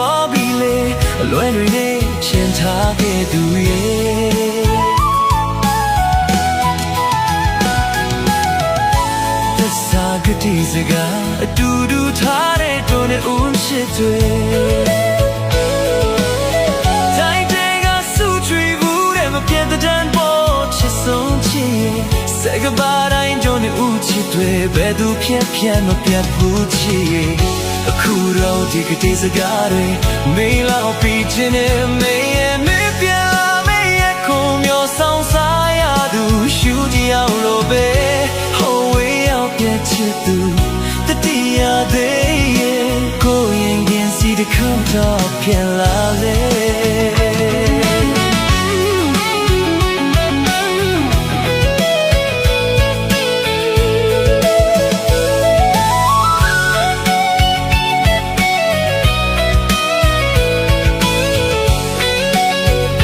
သွားပြီလေအလွယ်တွေနဲ့ချင်ထားခဲ့သူရဲ့သစ္စာကတိစကားအတူတူထားတဲ့တို့နဲ့ဦးရှိတွေတိုင်းတွေကစုချွေဘူးတဲ့မပြတ်တဲ့တန်ပေါ်ချစ်ဆုံးချစ် Say goodbye တိုင်းတို့နဲ့ဦးချစ်တွေဘယ်သူဖြတ်မပြတ်ဘူးချစ်အခုတော့ဒီကတိစကားတွေမေးလောက်ပြီးခြင်းနဲ့မေးရင်မေးပြမေးရခုံမျိုးဆောင်စားရသူရှူကြည့်အောင်လို့ပဲဟိုဝေးရောက်ပြချစ်သူတတိယသေးရဲ့ကိုရင်ရင်စီတစ်ခေါက်တော့ပြန်